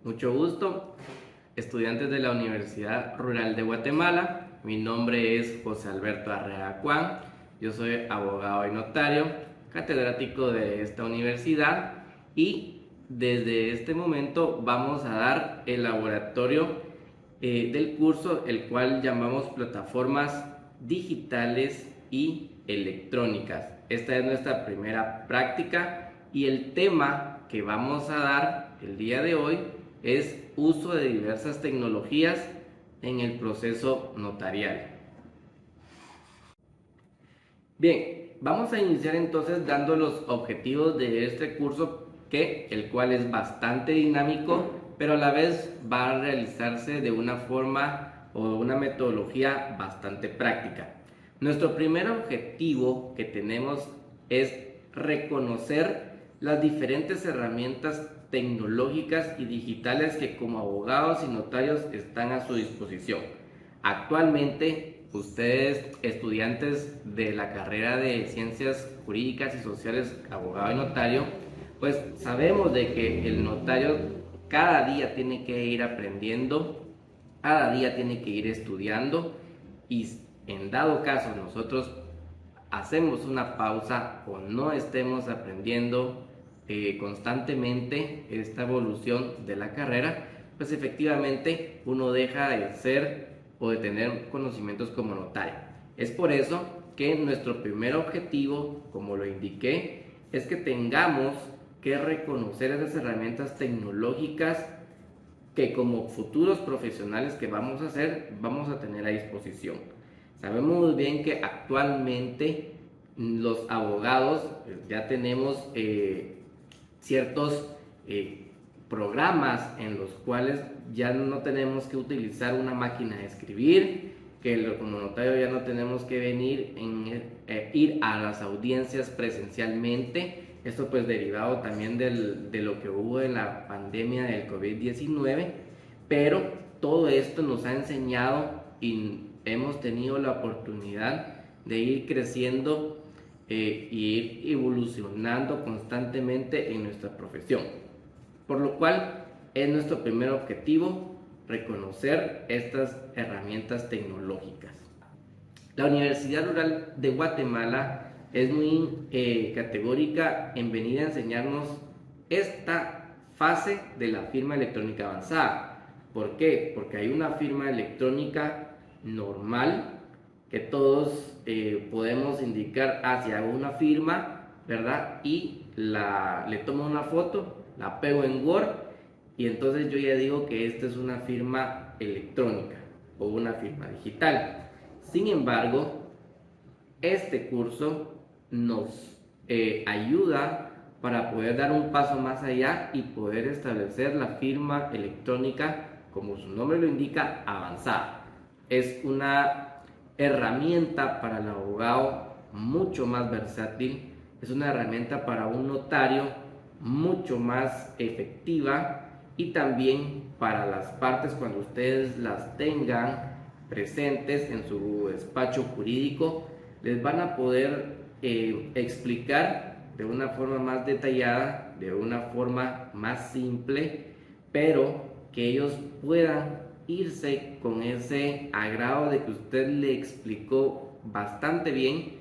Mucho gusto, estudiantes de la Universidad Rural de Guatemala. Mi nombre es José Alberto Arreaga Cuán. Yo soy abogado y notario, catedrático de esta universidad y desde este momento vamos a dar el laboratorio del curso, el cual llamamos plataformas digitales y electrónicas. Esta es nuestra primera práctica y el tema que vamos a dar el día de hoy es uso de diversas tecnologías en el proceso notarial. Bien, vamos a iniciar entonces dando los objetivos de este curso, el cual es bastante dinámico, pero a la vez va a realizarse de una forma o una metodología bastante práctica. Nuestro primer objetivo que tenemos es reconocer las diferentes herramientas tecnológicas y digitales que como abogados y notarios están a su disposición. Actualmente, ustedes, estudiantes de la carrera de Ciencias Jurídicas y Sociales, abogado y notario, pues sabemos de que el notario cada día tiene que ir aprendiendo, cada día tiene que ir estudiando y en dado caso nosotros hacemos una pausa o no estemos aprendiendo constantemente esta evolución de la carrera, pues efectivamente uno deja de ser o de tener conocimientos como notario. Es por eso que nuestro primer objetivo, como lo indiqué, es que tengamos que reconocer esas herramientas tecnológicas que como futuros profesionales que vamos a hacer, vamos a tener a disposición. Sabemos muy bien que actualmente los abogados ya tenemos ciertos programas en los cuales ya no tenemos que utilizar una máquina de escribir, que como notario ya no tenemos que ir a las audiencias presencialmente. Esto pues derivado también de lo que hubo en la pandemia del COVID-19, pero todo esto nos ha enseñado y hemos tenido la oportunidad de ir creciendo y ir evolucionando constantemente en nuestra profesión. Por lo cual es nuestro primer objetivo reconocer estas herramientas tecnológicas. La Universidad Rural de Guatemala es muy categórica en venir a enseñarnos esta fase de la firma electrónica avanzada. ¿Por qué? Porque hay una firma electrónica normal que todos podemos indicar hacia una firma, ¿verdad? Y le tomo una foto, la pego en Word y entonces yo ya digo que esta es una firma electrónica o una firma digital. Sin embargo, este curso nos ayuda para poder dar un paso más allá y poder establecer la firma electrónica, como su nombre lo indica, avanzada. Es una herramienta para el abogado mucho más versátil, es una herramienta para un notario mucho más efectiva y también para las partes cuando ustedes las tengan presentes en su despacho jurídico, les van a poder explicar de una forma más detallada, de una forma más simple, pero que ellos puedan irse con ese agrado de que usted le explicó bastante bien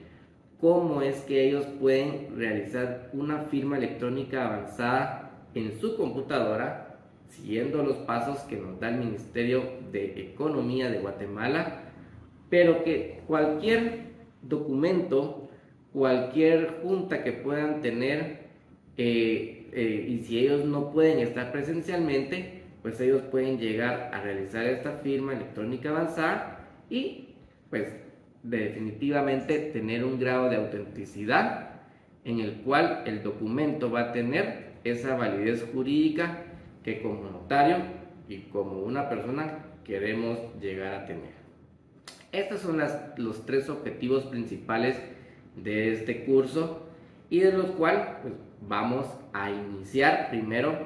cómo es que ellos pueden realizar una firma electrónica avanzada en su computadora, siguiendo los pasos que nos da el Ministerio de Economía de Guatemala, pero que cualquier documento, cualquier junta que puedan tener, y si ellos no pueden estar presencialmente, pues ellos pueden llegar a realizar esta firma electrónica avanzada y pues definitivamente tener un grado de autenticidad en el cual el documento va a tener esa validez jurídica que como notario y como una persona queremos llegar a tener. Estos son los tres objetivos principales de este curso y de los cuales pues, vamos a iniciar primero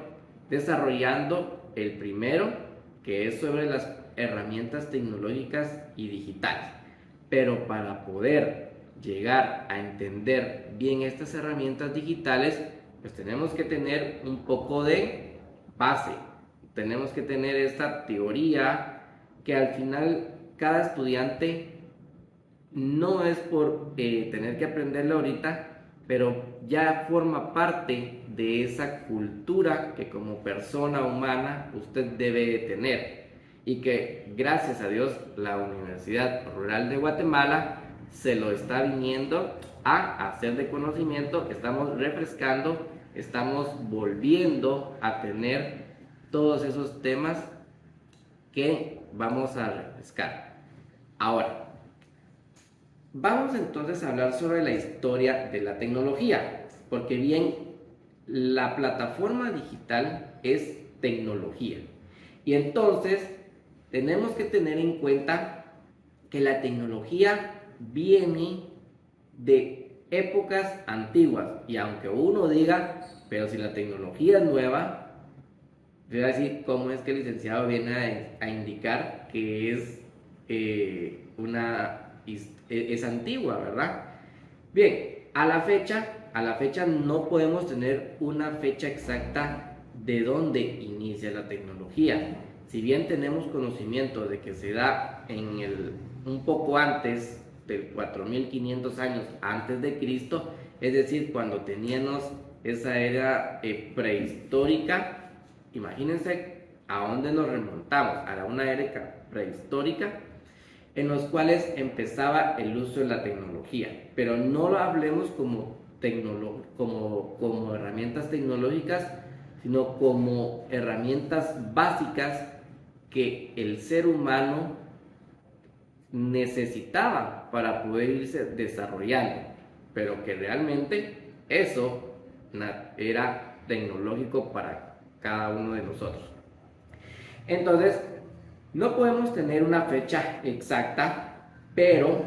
desarrollando el primero, que es sobre las herramientas tecnológicas y digitales. Pero para poder llegar a entender bien estas herramientas digitales, pues tenemos que tener un poco de base. tenemos que tener esta teoría que al final cada estudiante no es por tener que aprenderlo ahorita, pero ya forma parte de esa cultura que como persona humana usted debe de tener, y que gracias a Dios la Universidad Rural de Guatemala se lo está viniendo a hacer de conocimiento. Estamos refrescando, estamos volviendo a tener todos esos temas que vamos a refrescar. Ahora, vamos entonces a hablar sobre la historia de la tecnología, porque bien, la plataforma digital es tecnología. Y entonces tenemos que tener en cuenta que la tecnología viene de épocas antiguas. Y aunque uno diga, pero si la tecnología es nueva, yo voy a decir cómo es que el licenciado viene a indicar que es antigua, ¿verdad? Bien, a la fecha no podemos tener una fecha exacta de dónde inicia la tecnología. Si bien tenemos conocimiento de que se da un poco antes de 4500 años antes de Cristo, es decir, cuando teníamos esa era prehistórica. Imagínense a dónde nos remontamos, a una era prehistórica en los cuales empezaba el uso de la tecnología, pero no lo hablemos como herramientas tecnológicas, sino como herramientas básicas que el ser humano necesitaba para poder irse desarrollando, pero que realmente eso era tecnológico para cada uno de nosotros. Entonces, no podemos tener una fecha exacta, pero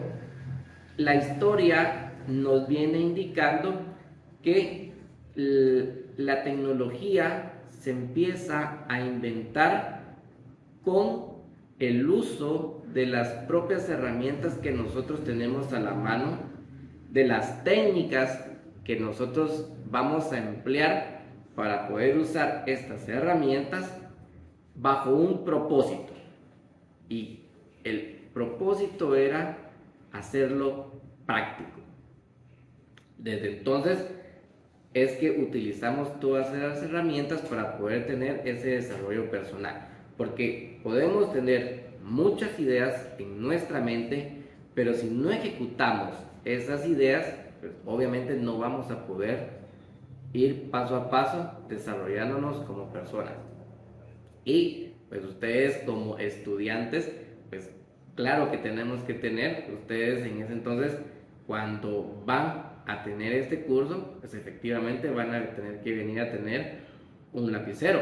la historia nos viene indicando que la tecnología se empieza a inventar con el uso de las propias herramientas que nosotros tenemos a la mano, de las técnicas que nosotros vamos a emplear para poder usar estas herramientas bajo un propósito. Y el propósito era hacerlo práctico. Desde entonces es que utilizamos todas esas herramientas para poder tener ese desarrollo personal, porque podemos tener muchas ideas en nuestra mente, pero si no ejecutamos esas ideas, pues obviamente no vamos a poder ir paso a paso desarrollándonos como personas. Y pues ustedes como estudiantes, pues claro que tenemos que tener, ustedes en ese entonces, cuando van a tener este curso, pues efectivamente van a tener que venir a tener un lapicero.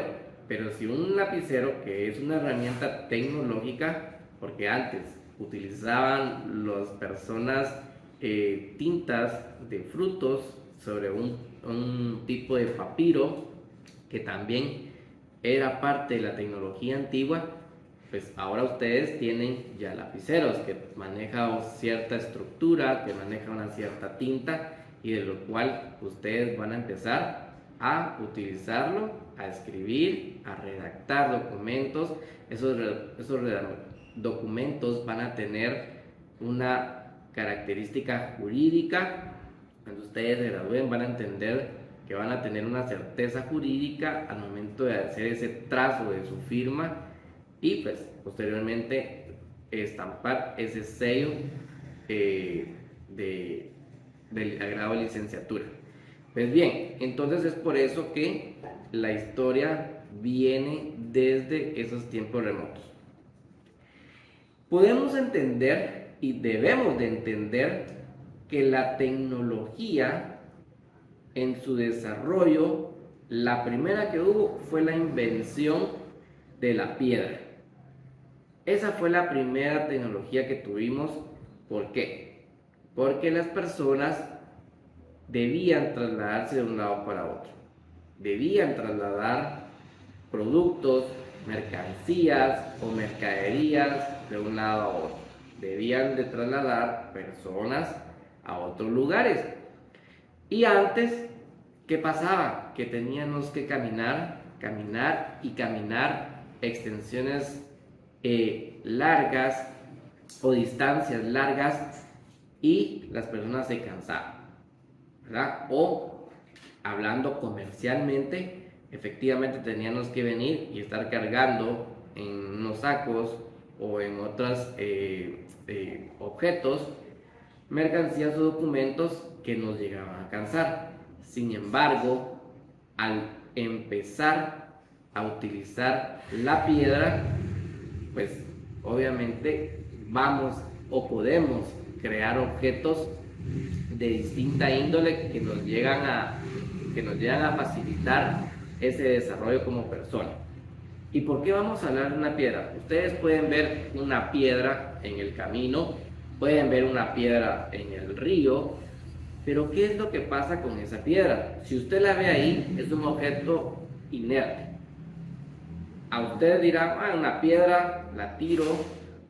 Pero si un lapicero, que es una herramienta tecnológica, porque antes utilizaban las personas tintas de frutos sobre un tipo de papiro, que también era parte de la tecnología antigua, pues ahora ustedes tienen ya lapiceros que manejan cierta estructura, que manejan una cierta tinta, y de lo cual ustedes van a empezar a utilizarlo, a escribir, a redactar documentos. Esos documentos van a tener una característica jurídica. Cuando ustedes se gradúen van a entender que van a tener una certeza jurídica al momento de hacer ese trazo de su firma, y pues posteriormente estampar ese sello del grado de licenciatura. Pues bien, entonces es por eso que la historia viene desde esos tiempos remotos. Podemos entender y debemos de entender que la tecnología en su desarrollo, la primera que hubo fue la invención de la piedra. Esa fue la primera tecnología que tuvimos. ¿Por qué? Porque las personas debían trasladarse de un lado para otro. Debían trasladar productos, mercancías o mercaderías de un lado a otro. Debían de trasladar personas a otros lugares. Y antes, ¿qué pasaba? Que teníamos que caminar extensiones largas o distancias largas y las personas se cansaban, ¿verdad? O hablando comercialmente, efectivamente teníamos que venir y estar cargando en unos sacos o en otros objetos, mercancías o documentos que nos llegaban a cansar. Sin embargo, al empezar a utilizar la piedra, pues obviamente vamos o podemos crear objetos de distinta índole que nos llegan a facilitar ese desarrollo como persona. ¿Y por qué vamos a hablar de una piedra? Ustedes pueden ver una piedra en el camino, pueden ver una piedra en el río, pero ¿qué es lo que pasa con esa piedra? Si usted la ve ahí, es un objeto inerte. A usted dirá, una piedra la tiro,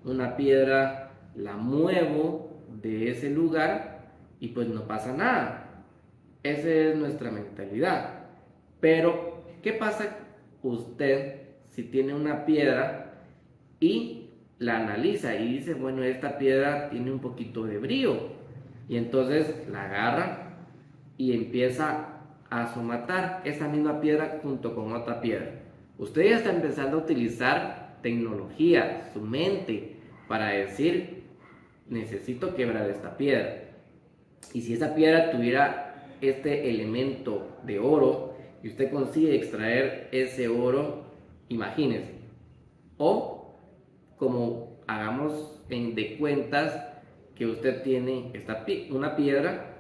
una piedra la muevo de ese lugar y pues no pasa nada. Esa es nuestra mentalidad. Pero, ¿qué pasa usted si tiene una piedra y la analiza y dice, bueno, esta piedra tiene un poquito de brío? Y entonces la agarra y empieza a somatar esa misma piedra junto con otra piedra. Usted ya está empezando a utilizar tecnología, su mente, para decir, necesito quebrar esta piedra. Y si esa piedra tuviera este elemento de oro y usted consigue extraer ese oro, imagínese. O como hagamos de cuentas que usted tiene una piedra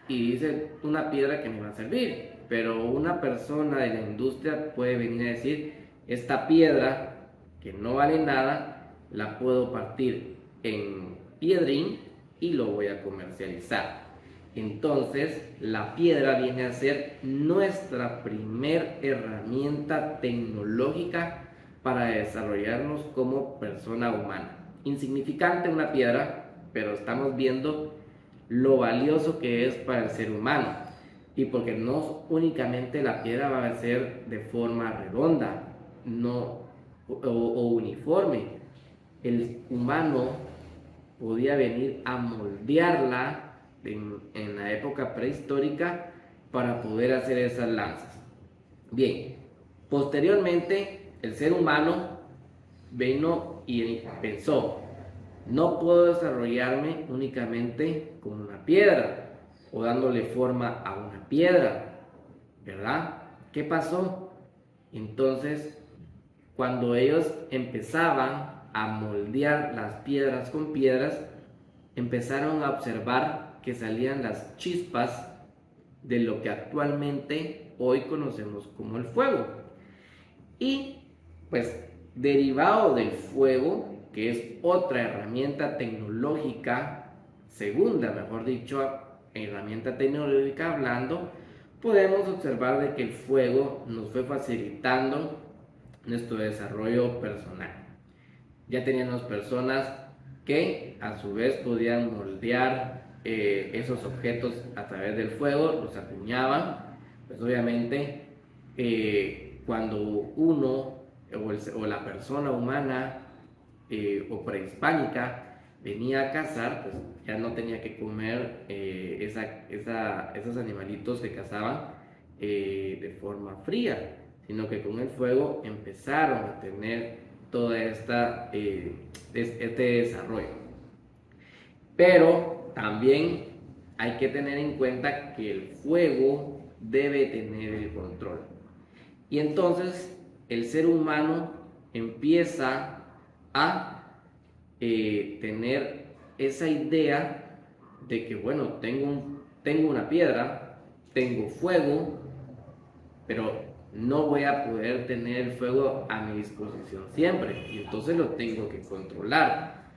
y dice, una piedra que me va a servir, pero una persona de la industria puede venir a decir, esta piedra que no vale nada, la puedo partir en piedrín y lo voy a comercializar. Entonces, la piedra viene a ser nuestra primer herramienta tecnológica para desarrollarnos como persona humana. Insignificante una piedra, pero estamos viendo lo valioso que es para el ser humano. Y porque no únicamente la piedra va a ser de forma redonda, o uniforme. El humano podía venir a moldearla en la época prehistórica para poder hacer esas lanzas. Bien, posteriormente el ser humano vino y pensó, no puedo desarrollarme únicamente con una piedra o dándole forma a una piedra, ¿verdad? ¿Qué pasó? Entonces, cuando ellos empezaban a moldear las piedras con piedras, empezaron a observar que salían las chispas de lo que actualmente hoy conocemos como el fuego. Y pues derivado del fuego, que es otra herramienta tecnológica, segunda, mejor dicho, herramienta tecnológica hablando, podemos observar de que el fuego nos fue facilitando nuestro desarrollo personal. Ya teníamos personas que a su vez podían moldear esos objetos a través del fuego, los acuñaban. Pues obviamente cuando uno o la persona humana o prehispánica venía a cazar, pues ya no tenía que comer esos animalitos que cazaban de forma fría, sino que con el fuego empezaron a tener todo este desarrollo. Pero también hay que tener en cuenta que el fuego debe tener el control. Y entonces el ser humano empieza a tener esa idea de que, bueno, tengo una piedra, tengo fuego, pero no voy a poder tener el fuego a mi disposición siempre, y entonces lo tengo que controlar.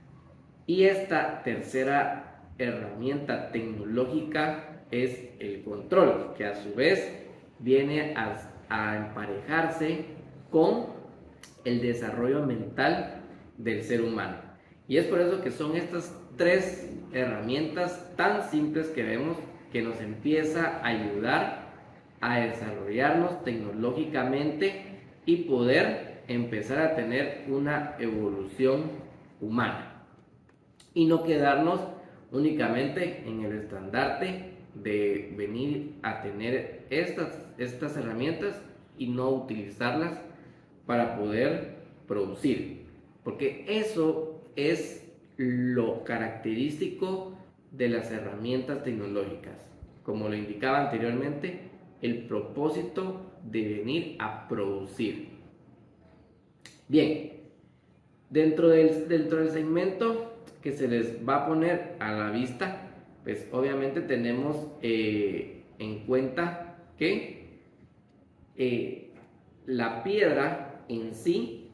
Y esta tercera herramienta tecnológica es el control, que a su vez viene a emparejarse con el desarrollo mental del ser humano. Y es por eso que son estas tres herramientas tan simples que vemos que nos empieza a ayudar a desarrollarnos tecnológicamente y poder empezar a tener una evolución humana y no quedarnos únicamente en el estandarte de venir a tener estas herramientas y no utilizarlas para poder producir, porque eso es lo característico de las herramientas tecnológicas. Como lo indicaba anteriormente, el propósito de venir a producir. Bien, dentro del segmento que se les va a poner a la vista, pues obviamente tenemos en cuenta que la piedra en sí,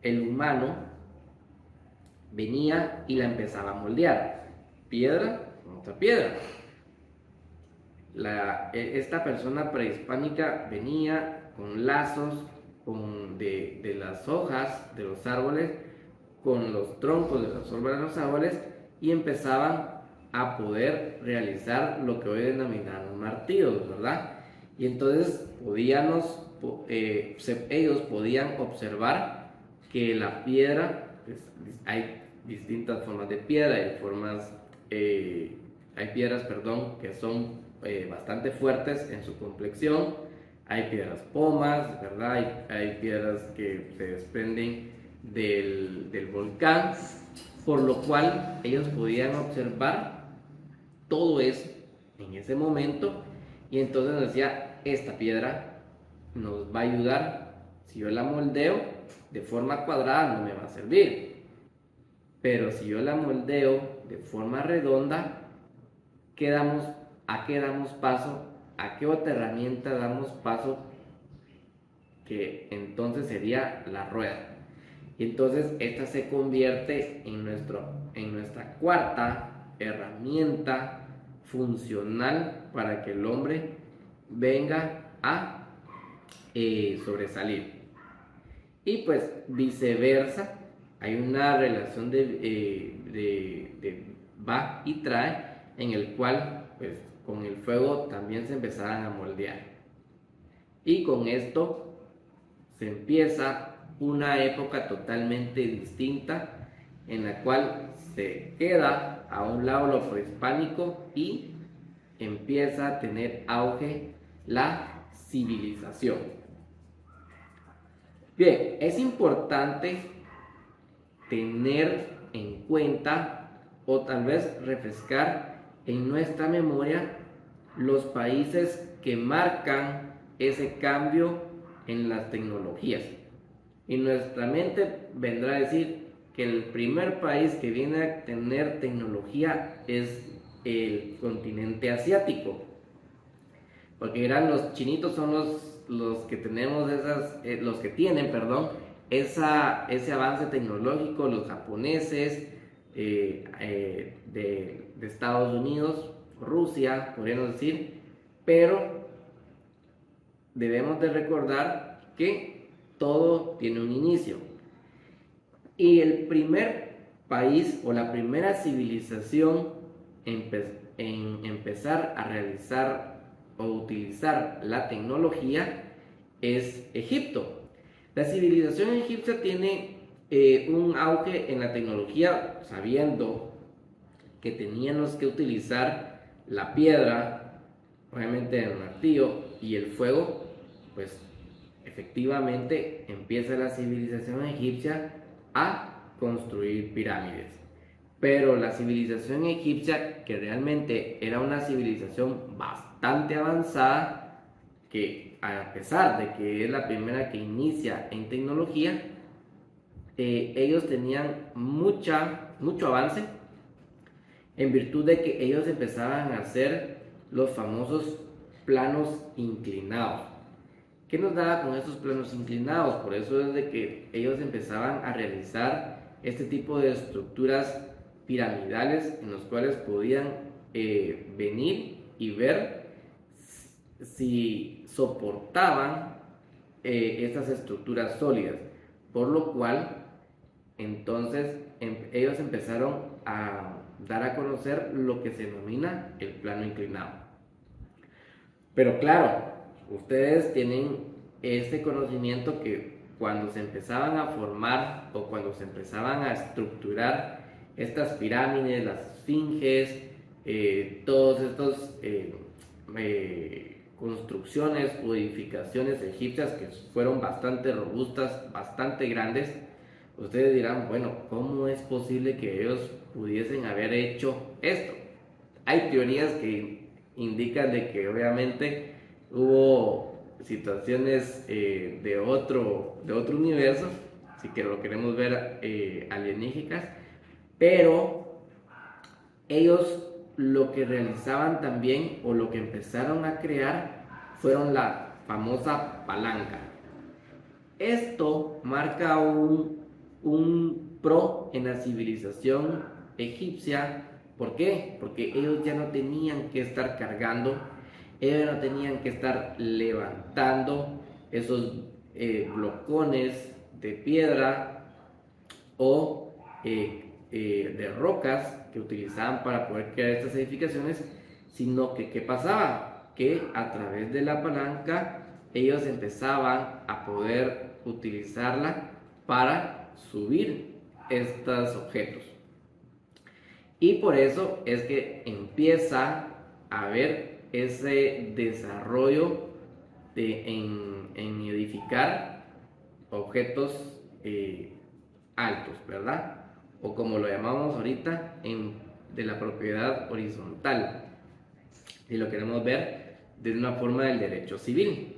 el humano venía y la empezaba a moldear. Piedra con otra piedra. Esta persona prehispánica venía con lazos de las hojas de los árboles, con los troncos de los árboles, y empezaban a poder realizar lo que hoy denominamos martillos, ¿verdad? Y entonces ellos podían observar que la piedra, pues, hay distintas formas de piedra, hay piedras, que son bastante fuertes en su complexión, hay piedras pomas, ¿verdad? Hay piedras que se desprenden del volcán, por lo cual ellos podían observar todo eso en ese momento, y entonces decía, esta piedra nos va a ayudar, si yo la moldeo de forma cuadrada no me va a servir, pero si yo la moldeo de forma redonda, ¿a qué damos paso? ¿A qué otra herramienta damos paso? Que entonces sería la rueda. Y entonces esta se convierte en nuestra cuarta herramienta funcional para que el hombre venga a sobresalir. Y pues viceversa, hay una relación de va y trae, en el cual pues con el fuego también se empezaban a moldear. Y con esto se empieza una época totalmente distinta, en la cual se queda a un lado lo prehispánico y empieza a tener auge la civilización. Bien, es importante tener en cuenta, o tal vez refrescar en nuestra memoria, los países que marcan ese cambio en las tecnologías. Y nuestra mente vendrá a decir que el primer país que viene a tener tecnología es el continente asiático, porque eran los chinitos, son los que tenemos los que tienen, ese avance tecnológico, los japoneses, de Estados Unidos, Rusia, podríamos decir, pero debemos de recordar que todo tiene un inicio. Y el primer país o la primera civilización en empezar a realizar o utilizar la tecnología es Egipto. La civilización egipcia tiene un auge en la tecnología, sabiendo que teníamos que utilizar la piedra, obviamente el martillo y el fuego. Pues efectivamente empieza la civilización egipcia a construir pirámides. Pero la civilización egipcia, que realmente era una civilización bastante avanzada, que a pesar de que es la primera que inicia en tecnología, ellos tenían mucho avance, en virtud de que ellos empezaban a hacer los famosos planos inclinados. ¿Qué nos daba con estos planos inclinados? Por eso es de que ellos empezaban a realizar este tipo de estructuras piramidales, en los cuales podían venir y ver si soportaban estas estructuras sólidas, por lo cual entonces ellos empezaron a dar a conocer lo que se denomina el plano inclinado. Pero claro, ustedes tienen este conocimiento que cuando se empezaban a formar o cuando se empezaban a estructurar estas pirámides, las esfinges, todos estos construcciones o edificaciones egipcias que fueron bastante robustas, bastante grandes, ustedes dirán, bueno, ¿cómo es posible que ellos pudiesen haber hecho esto? Hay teorías que indican de que obviamente hubo situaciones de otro universo, si que lo queremos ver alienígenas, pero ellos lo que realizaban también o lo que empezaron a crear fueron la famosa palanca. Esto marca un pro en la civilización egipcia. ¿Por qué? Porque ellos ya no tenían que estar cargando, ellos no tenían que estar levantando esos blocones de piedra o de rocas que utilizaban para poder crear estas edificaciones, sino que ¿qué pasaba? Que a través de la palanca ellos empezaban a poder utilizarla para subir estos objetos. Y por eso es que empieza a haber ese desarrollo en edificar objetos altos, ¿verdad? O como lo llamamos ahorita, de la propiedad horizontal, y lo queremos ver de una forma del derecho civil.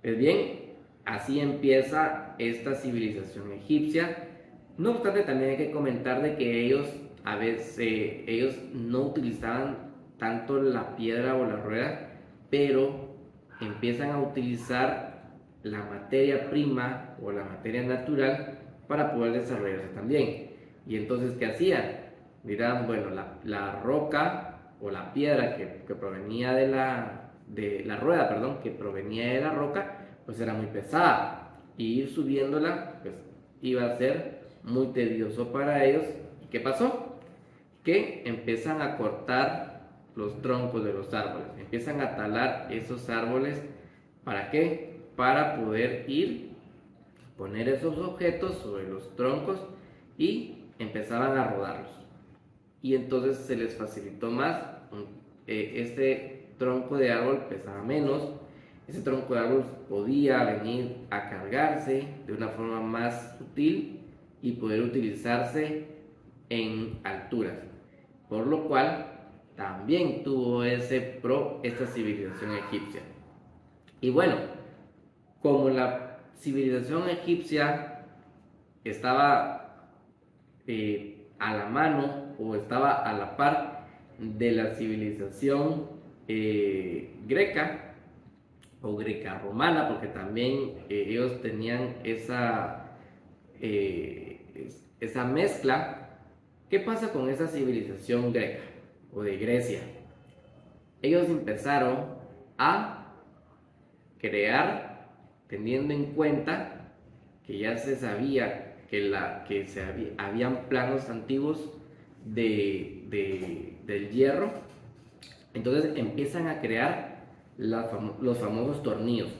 Pues bien, así empieza esta civilización egipcia. No obstante, también hay que comentar de que ellos a veces ellos no utilizaban tanto la piedra o la rueda, pero empiezan a utilizar la materia prima o la materia natural para poder desarrollarse también. Y entonces, ¿qué hacían? Dirán, bueno, la roca o la piedra que provenía de la rueda, perdón, que provenía de la roca, pues era muy pesada. Y ir subiéndola, pues iba a ser muy tedioso para ellos. ¿Y qué pasó? Que empiezan a cortar los troncos de los árboles, empiezan a talar esos árboles. ¿Para qué? Para poder poner esos objetos sobre los troncos y empezaban a rodarlos. Y entonces se les facilitó más. Este tronco de árbol pesaba menos, ese tronco de árbol podía venir a cargarse de una forma más sutil y poder utilizarse en alturas, por lo cual también tuvo ese pro esta civilización egipcia. Y bueno, como la civilización egipcia estaba a la mano o estaba a la par de la civilización greca o greca-romana, porque también ellos tenían esa mezcla. ¿Qué pasa con esa civilización greca o de Grecia? Ellos empezaron a crear, teniendo en cuenta que ya se sabía habían planos antiguos del hierro. Entonces empiezan a crear los famosos tornillos.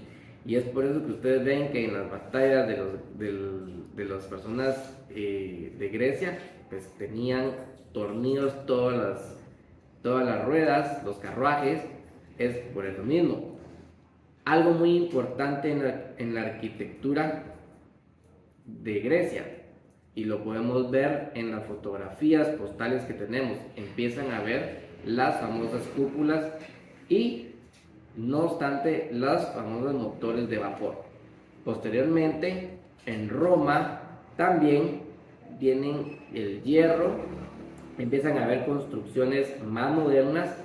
Y es por eso que ustedes ven que en las batallas de las personas de Grecia, pues tenían tornillos todas las ruedas, los carruajes. Es por eso mismo. Algo muy importante en la arquitectura de Grecia, y lo podemos ver en las fotografías postales que tenemos, empiezan a ver las famosas cúpulas y no obstante los famosos motores de vapor. Posteriormente en Roma también vienen el hierro, empiezan a haber construcciones más modernas.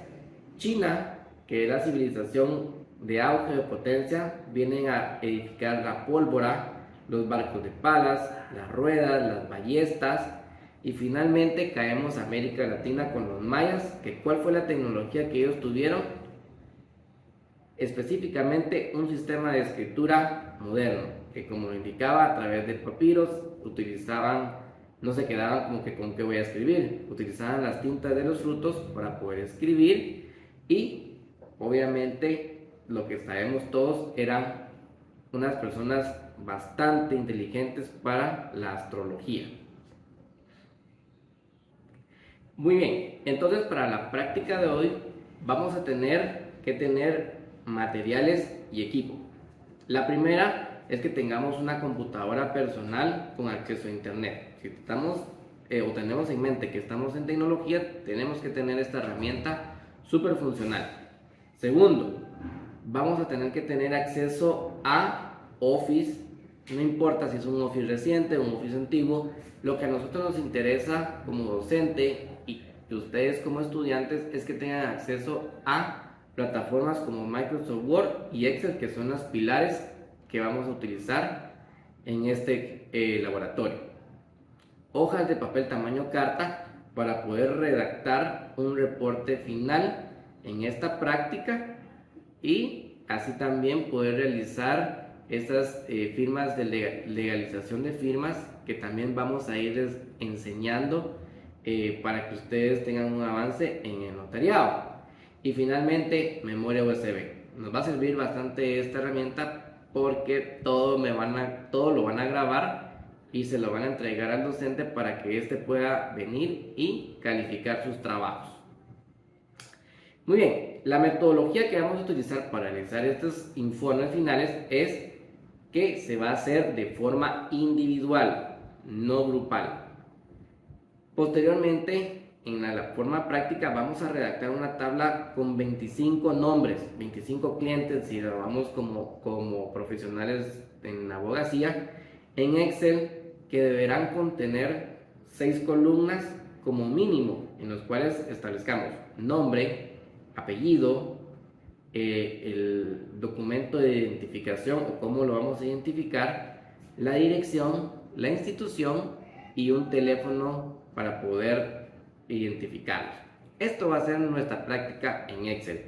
China, que es la civilización de auge de potencia, vienen a edificar la pólvora, los barcos de palas, las ruedas, las ballestas, y finalmente caemos a América Latina con los mayas. ¿Cuál fue la tecnología que ellos tuvieron? Específicamente un sistema de escritura moderno, que como lo indicaba, a través de papiros utilizaban, no se quedaban como que con qué voy a escribir, utilizaban las tintas de los frutos para poder escribir. Y obviamente lo que sabemos todos, eran unas personas bastante inteligentes para la astrología. Muy bien, entonces para la práctica de hoy vamos a tener que tener materiales y equipo. La primera es que tengamos una computadora personal con acceso a internet. Si estamos o tenemos en mente que estamos en tecnología, tenemos que tener esta herramienta súper funcional. Segundo, vamos a tener que tener acceso a Office, no importa si es un Office reciente o un Office antiguo. Lo que a nosotros nos interesa como docente y ustedes como estudiantes es que tengan acceso a plataformas como Microsoft Word y Excel, que son las pilares que vamos a utilizar en este laboratorio. Hojas de papel tamaño carta para poder redactar un reporte final en esta práctica y así también poder realizar estas firmas de legalización de firmas que también vamos a irles enseñando para que ustedes tengan un avance en el notariado. Y finalmente, memoria USB. Nos va a servir bastante esta herramienta porque todo lo van a grabar y se lo van a entregar al docente para que éste pueda venir y calificar sus trabajos. Muy bien, la metodología que vamos a utilizar para realizar estos informes finales es que se va a hacer de forma individual, no grupal. Posteriormente, en la forma práctica vamos a redactar una tabla con 25 nombres, 25 clientes si lo vamos como profesionales en abogacía, en Excel, que deberán contener 6 columnas como mínimo, en los cuales establezcamos nombre, apellido, el documento de identificación o cómo lo vamos a identificar, la dirección, la institución y un teléfono para poder identificarlo. Esto va a ser nuestra práctica en Excel.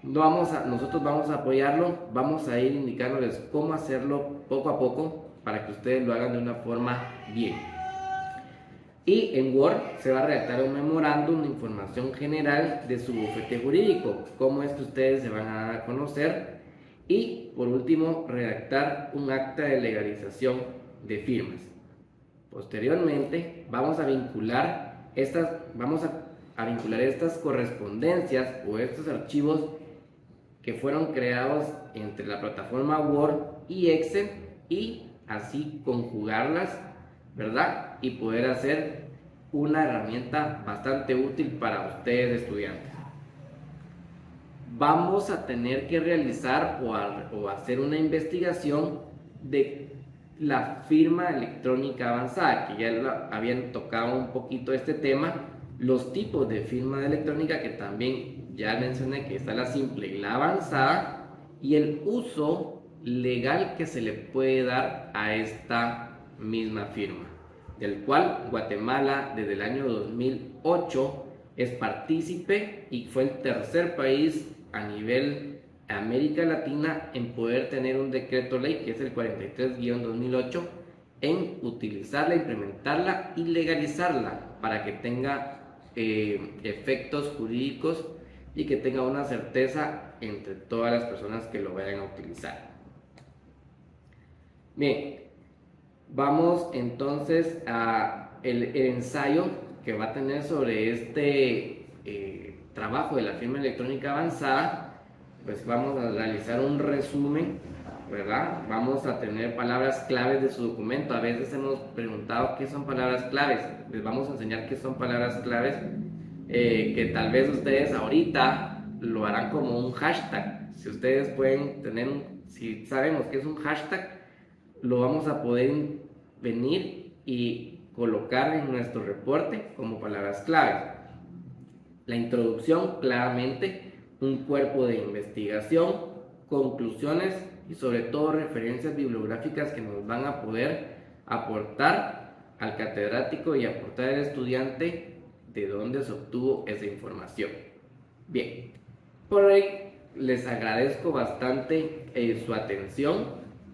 Nosotros vamos a apoyarlo, vamos a ir indicándoles cómo hacerlo poco a poco para que ustedes lo hagan de una forma bien. Y en Word se va a redactar un memorándum de información general de su bufete jurídico, cómo es que ustedes se van a dar a conocer, y por último redactar un acta de legalización de firmas. Posteriormente vamos a vincular estas correspondencias o estos archivos que fueron creados entre la plataforma Word y Excel y así conjugarlas, ¿verdad? Y poder hacer una herramienta bastante útil para ustedes estudiantes. Vamos a tener que realizar o hacer una investigación de la firma electrónica avanzada, que ya habían tocado un poquito este tema, los tipos de firma electrónica que también ya mencioné, que está la simple y la avanzada, y el uso legal que se le puede dar a esta misma firma, del cual Guatemala desde el año 2008 es partícipe y fue el tercer país a nivel América Latina en poder tener un decreto ley, que es el 43-2008, en utilizarla, implementarla y legalizarla para que tenga efectos jurídicos y que tenga una certeza entre todas las personas que lo vayan a utilizar. Bien, vamos entonces a el ensayo que va a tener sobre este trabajo de la firma electrónica avanzada. Pues vamos a realizar un resumen, ¿verdad? Vamos a tener palabras claves de su documento. A veces hemos preguntado qué son palabras claves. Les vamos a enseñar qué son palabras claves, que tal vez ustedes ahorita lo harán como un hashtag. Si ustedes pueden si sabemos que es un hashtag, lo vamos a poder venir y colocar en nuestro reporte como palabras claves. La introducción, claramente, un cuerpo de investigación, conclusiones y sobre todo referencias bibliográficas que nos van a poder aportar al catedrático y aportar al estudiante de dónde se obtuvo esa información. Bien, por hoy les agradezco bastante su atención.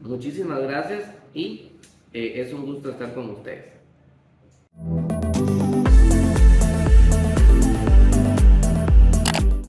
Muchísimas gracias y es un gusto estar con ustedes.